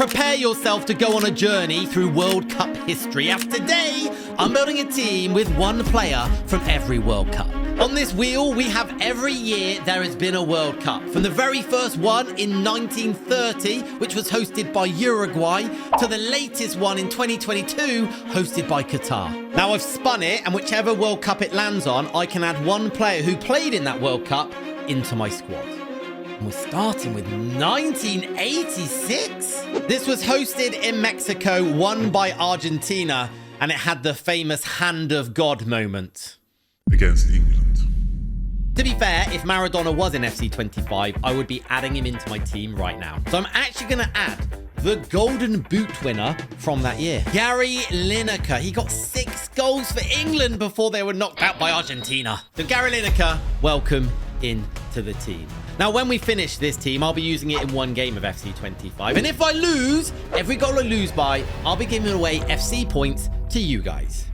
Prepare yourself to go on a journey through World Cup history, as today I'm building a team with one player from every World Cup. On this wheel, we have every year there has been a World Cup. From the very first one in 1930, which was hosted by Uruguay, to the latest one in 2022, hosted by Qatar. Now I've spun it, and whichever World Cup it lands on, I can add one player who played in that World Cup into my squad. And we're starting with 1986. This was hosted in Mexico, won by Argentina, and it had the famous Hand of God moment. Against England. To be fair, if Maradona was in FC 25, I would be adding him into my team right now. So I'm actually going to add the Golden Boot winner from that year, Gary Lineker. He got 6 goals for England before they were knocked out by Argentina. So Gary Lineker, welcome into the team. Now, when we finish this team, I'll be using it in one game of FC 25. And if I lose, every goal I lose by, I'll be giving away FC points to you guys.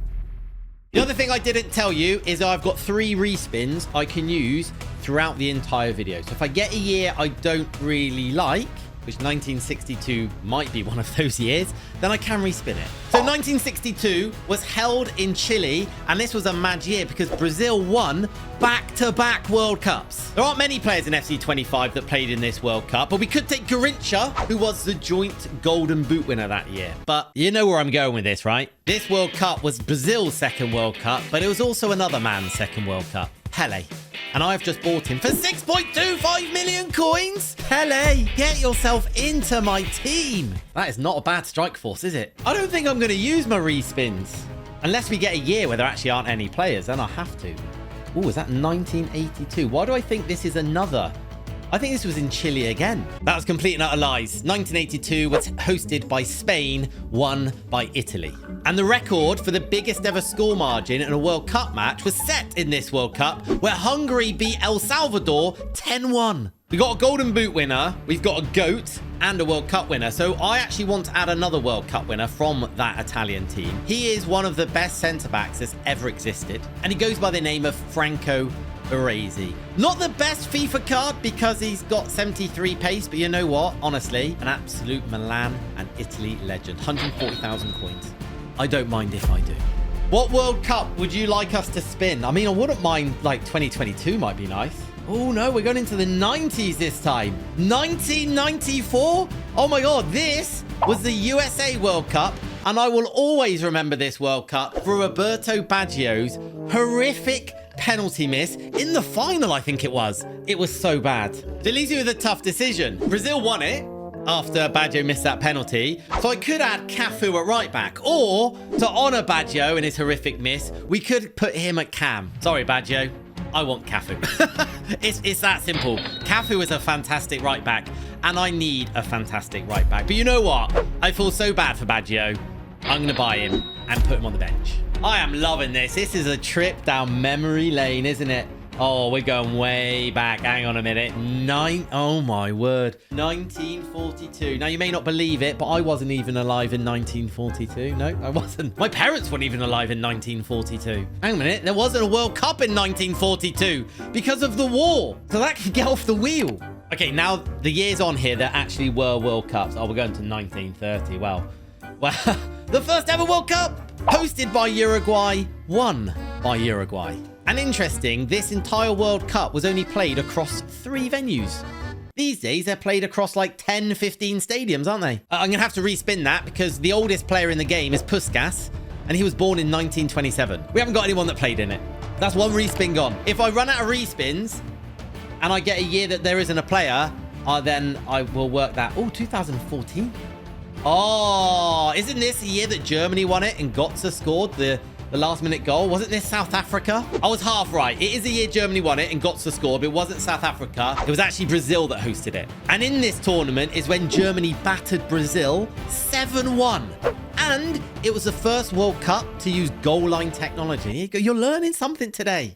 The other thing I didn't tell you is I've got 3 respins I can use throughout the entire video. So if I get a year I don't really like, which 1962 might be one of those years, then I can respin it. So 1962 was held in Chile, and this was a mad year because Brazil won back-to-back World Cups. There aren't many players in FC 25 that played in this World Cup, but we could take Garrincha, who was the joint Golden Boot winner that year. But you know where I'm going with this, right? This World Cup was Brazil's second World Cup, but it was also another man's second World Cup, Pele. And I've just bought him for 6.25 million coins. Pele, get yourself into my team. That is not a bad strike force, is it? I don't think I'm going to use my respins. Unless we get a year where there actually aren't any players, then I'll have to. Oh, is that 1982? Why do I think this is another? I think this was in Chile again. That was complete and utter lies. 1982 was hosted by Spain, won by Italy. And the record for the biggest ever score margin in a World Cup match was set in this World Cup, where Hungary beat El Salvador 10-1. We got a Golden Boot winner, we've got a GOAT, and a World Cup winner. So I actually want to add another World Cup winner from that Italian team. He is one of the best centre-backs that's ever existed, and he goes by the name of Franco Baresi. Not the best FIFA card because he's got 73 pace, but you know what? Honestly, an absolute Milan and Italy legend. 140,000 coins. I don't mind if I do. What World Cup would you like us to spin? I mean, I wouldn't mind, like, 2022 might be nice. Oh, no, we're going into the 90s this time. 1994? Oh, my God, this was the USA World Cup, and I will always remember this World Cup for Roberto Baggio's horrific penalty miss in the final, I think it was. It was so bad. It leaves you with a tough decision. Brazil won it after Baggio missed that penalty, so I could add Cafu at right back, or to honour Baggio and his horrific miss, we could put him at cam. Sorry, Baggio, I want Cafu. It's that simple. Cafu is a fantastic right back, and I need a fantastic right back. But you know what? I feel so bad for Baggio. I'm going to buy him and put him on the bench. I am loving this. This is a trip down memory lane, isn't it? Oh, we're going way back. Hang on a minute. Oh my word. 1942. Now, you may not believe it, but I wasn't even alive in 1942. No, I wasn't. My parents weren't even alive in 1942. Hang on a minute. There wasn't a World Cup in 1942 because of the war. So that can get off the wheel. Okay, now the years on here, there actually were World Cups. Oh, we're going to 1930. Well, the first ever World Cup, hosted by Uruguay, won by Uruguay. And interesting, this entire World Cup was only played across 3 venues. These days, they're played across like 10, 15 stadiums, aren't they? I'm going to have to respin that because the oldest player in the game is Puskas, and he was born in 1927. We haven't got anyone that played in it. That's one respin gone. If I run out of respins and I get a year that there isn't a player, then I will work that. Oh, 2014. Oh, isn't this the year that Germany won it and Götze scored the last-minute goal? Wasn't this South Africa? I was half right. It is the year Germany won it and Götze scored, but it wasn't South Africa. It was actually Brazil that hosted it. And in this tournament is when Germany battered Brazil 7-1. And it was the first World Cup to use goal line technology. You're learning something today.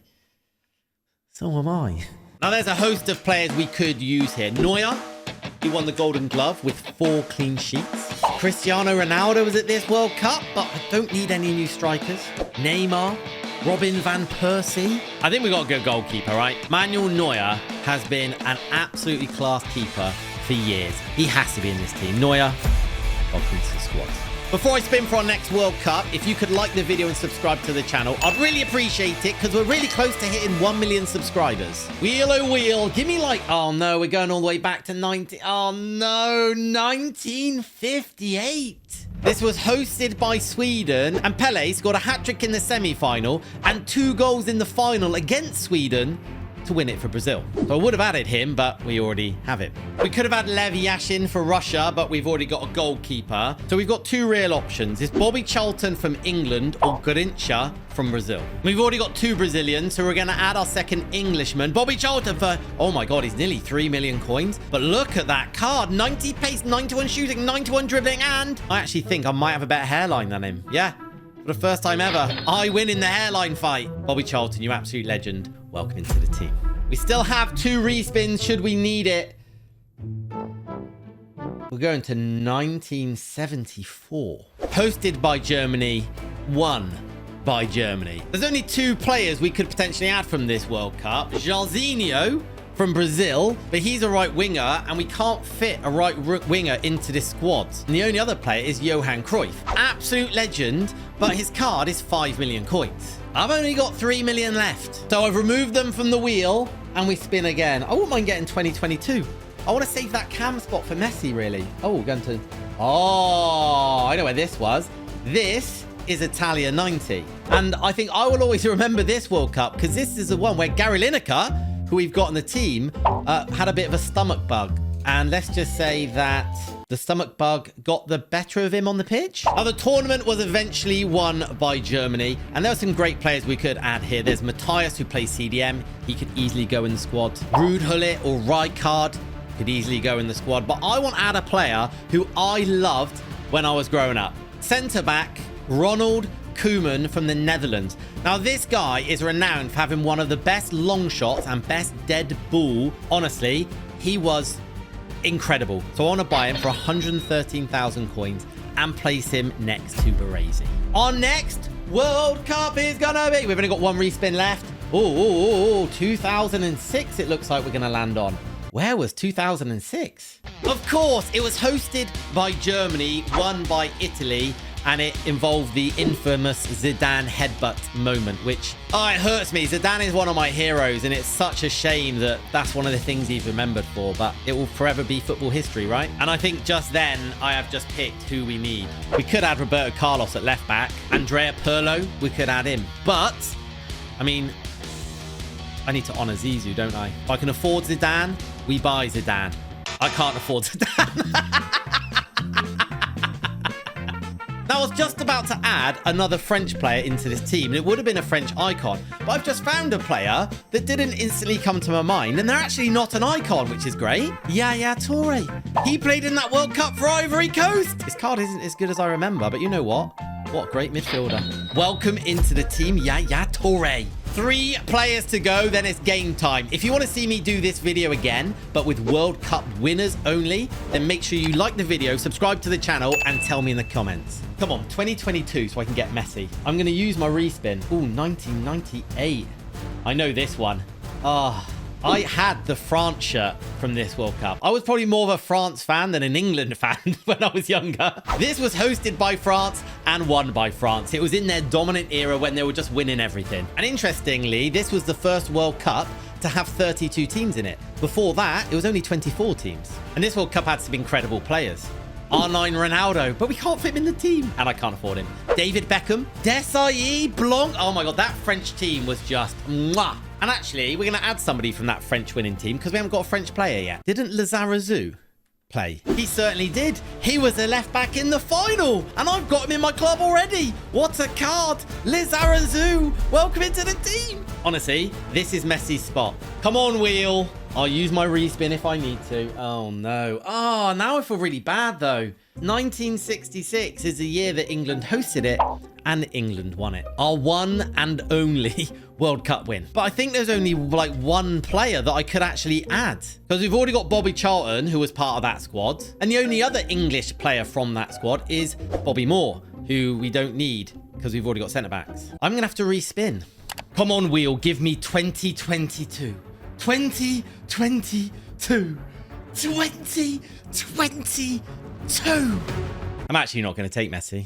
So am I. Now, there's a host of players we could use here. Neuer. He won the Golden Glove with 4 clean sheets. Cristiano Ronaldo was at this World Cup, but I don't need any new strikers. Neymar, Robin van Persie. I think we got a good goalkeeper, right? Manuel Neuer has been an absolutely class keeper for years. He has to be in this team. Neuer, Welcome to the squad. Before I spin for our next World Cup, if you could like the video and subscribe to the channel, I'd really appreciate it because we're really close to hitting 1 million subscribers. Wheel, oh wheel, give me like, oh no, we're going all the way back to 1958. This was hosted by Sweden, and Pele scored a hat-trick in the semi-final and 2 goals in the final against Sweden to win it for Brazil. So I would have added him, but we already have it. We could have had Lev Yashin for Russia, but we've already got a goalkeeper. So we've got 2 real options. It's Bobby Charlton from England or Garincha from Brazil. We've already got 2 Brazilians, so we're going to add our second Englishman. Bobby Charlton for, oh my God, he's nearly 3 million coins. But look at that card. 90 pace, 91 shooting, 91 dribbling, and I actually think I might have a better hairline than him. Yeah, for the first time ever, I win in the hairline fight. Bobby Charlton, you absolute legend. Welcome into the team. We still have 2 respins should we need it. We're going to 1974. Hosted by Germany, won by Germany. There's only 2 players we could potentially add from this World Cup. Jairzinho from Brazil, but he's a right winger, and we can't fit a right winger into this squad. And the only other player is Johan Cruyff. Absolute legend, but his card is 5 million coins. I've only got 3 million left. So I've removed them from the wheel, and we spin again. I wouldn't mind getting 2022. I want to save that cam spot for Messi, really. Oh, we're going to... Oh, I know where this was. This is Italia 90. And I think I will always remember this World Cup, because this is the one where Gary Lineker, who we've got on the team, had a bit of a stomach bug. And let's just say that the stomach bug got the better of him on the pitch. Now, the tournament was eventually won by Germany, and there are some great players we could add here. There's Matthias, who plays CDM. He could easily go in the squad. Ruud Gullit or Rijkaard could easily go in the squad. But I want to add a player who I loved when I was growing up. Centre-back, Ronald Koeman from the Netherlands. Now, this guy is renowned for having one of the best long shots and best dead ball. Honestly, he was incredible. So I want to buy him for 113,000 coins and place him next to Baresi. Our next World Cup is gonna be... We've only got 1 respin left. Oh, 2006 it looks like we're gonna land on. Where was 2006? Of course, it was hosted by Germany, won by Italy, and it involved the infamous Zidane headbutt moment, which, oh, it hurts me. Zidane is one of my heroes, and it's such a shame that that's one of the things he's remembered for, but it will forever be football history, right? And I think just then, I have just picked who we need. We could add Roberto Carlos at left back. Andrea Pirlo, we could add him. But, I mean, I need to honor Zizou, don't I? If I can afford Zidane, we buy Zidane. I can't afford Zidane. Now, I was just about to add another French player into this team, and it would have been a French icon. But I've just found a player that didn't instantly come to my mind, and they're actually not an icon, which is great. Yaya Toure. He played in that World Cup for Ivory Coast. His card isn't as good as I remember, but you know what? What a great midfielder. Welcome into the team, Yaya Toure. 3 players to go, then it's game time. If you want to see me do this video again, but with World Cup winners only, then make sure you like the video, subscribe to the channel, and tell me in the comments. Come on, 2022, so I can get Messi. I'm going to use my respin. Ooh, 1998. I know this one. I had the France shirt from this World Cup. I was probably more of a France fan than an England fan when I was younger. This was hosted by France and won by France. It was in their dominant era when they were just winning everything. And interestingly, this was the first World Cup to have 32 teams in it. Before that, it was only 24 teams. And this World Cup had some incredible players. R9 Ronaldo, but we can't fit him in the team. And I can't afford him. David Beckham, Desailly, Blanc. Oh my God, that French team was just mwah. And actually, we're going to add somebody from that French winning team because we haven't got a French player yet. Didn't Lizarazu play? He certainly did. He was a left back in the final, and I've got him in my club already. What a card. Lizarazu, welcome into the team. Honestly, this is Messi's spot. Come on, wheel. I'll use my respin if I need to. Oh, no. Oh, now I feel really bad, though. 1966 is the year that England hosted it, and England won it. Our one and only World Cup win. But I think there's only like 1 player that I could actually add, because we've already got Bobby Charlton, who was part of that squad. And the only other English player from that squad is Bobby Moore, who we don't need because we've already got centre-backs. I'm going to have to respin. Come on, wheel. Give me 2022. 2022. 2022. I'm actually not going to take Messi.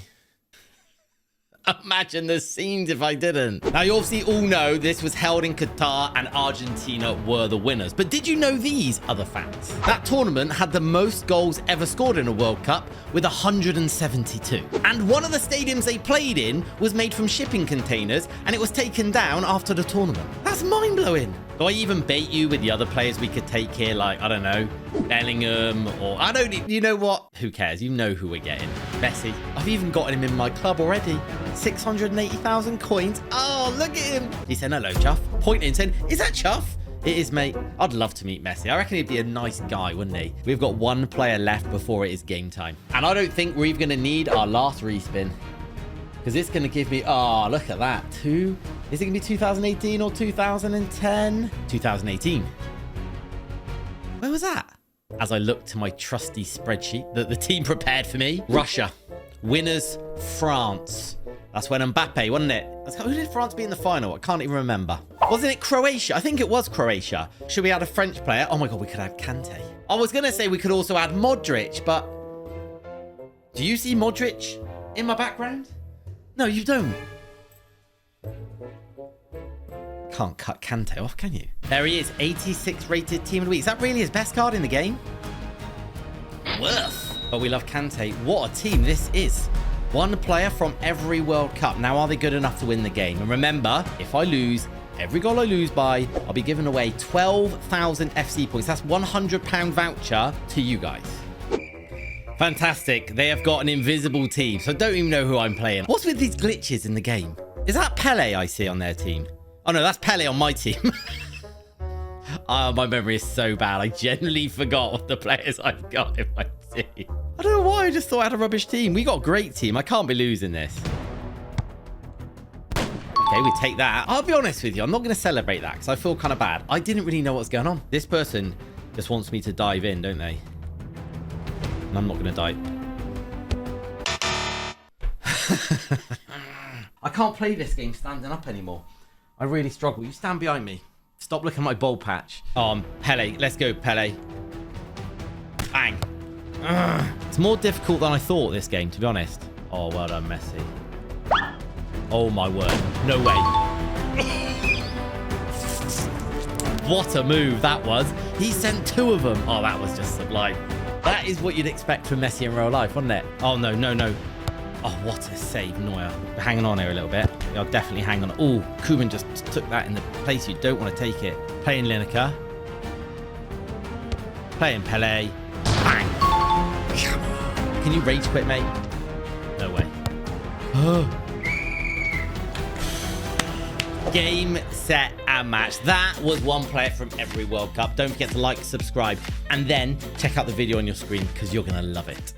Imagine the scenes if I didn't. Now, you obviously all know this was held in Qatar and Argentina were the winners. But did you know these other facts? That tournament had the most goals ever scored in a World Cup with 172. And one of the stadiums they played in was made from shipping containers and it was taken down after the tournament. That's mind-blowing. Do I even bait you with the other players we could take here? Like, I don't know, Bellingham or... I don't... You know what? Who cares? You know who we're getting. Messi. I've even gotten him in my club already. 680,000 coins. Oh, look at him. He said, hello, Chuff. Pointing saying, is that Chuff? It is, mate. I'd love to meet Messi. I reckon he'd be a nice guy, wouldn't he? We've got one player left before it is game time. And I don't think we're even going to need our last respin. Because it's going to give me... Oh, look at that. Is it going to be 2018 or 2010? 2018. Where was that? As I look to my trusty spreadsheet that the team prepared for me. Russia. Winners, France. That's when Mbappe, wasn't it? Who did France be in the final? I can't even remember. Wasn't it Croatia? I think it was Croatia. Should we add a French player? Oh my God, we could add Kante. I was going to say we could also add Modric, but... Do you see Modric in my background? No, you don't. Can't cut Kante off, can you? There he is, 86 rated team of the week. Is that really his best card in the game? Woof. But we love Kante. What a team this is. One player from every World Cup. Now, are they good enough to win the game? And remember, if I lose, every goal I lose by, I'll be giving away 12,000 FC points. That's £100 voucher to you guys. Fantastic. They have got an invisible team, so I don't even know who I'm playing. What's with these glitches in the game? Is that Pele I see on their team? Oh, no, that's Pele on my team. Oh, my memory is so bad. I genuinely forgot what the players I've got in my team. I don't know why. I just thought I had a rubbish team. We got a great team. I can't be losing this. Okay, we take that. I'll be honest with you. I'm not going to celebrate that because I feel kind of bad. I didn't really know what's going on. This person just wants me to dive in, don't they? And I'm not going to die. I can't play this game standing up anymore. I really struggle. You stand behind me. Stop looking at my ball patch. Oh, Pele. Let's go, Pele. Bang. It's more difficult than I thought, this game, to be honest. Oh, well done, Messi. Oh, my word. No way. What a move that was. He sent 2 of them. Oh, that was just sublime. That is what you'd expect from Messi in real life, wasn't it? Oh, no, no, no. Oh, what a save, Neuer. We're hanging on here a little bit. I'll definitely hang on. Oh, Koeman just took that in the place you don't want to take it. Playing Lineker. Playing Pele. Bang. Can you rage quit, mate? No way. Game, set, and match. That was one player from every World Cup. Don't forget to like, subscribe, and then check out the video on your screen because you're going to love it.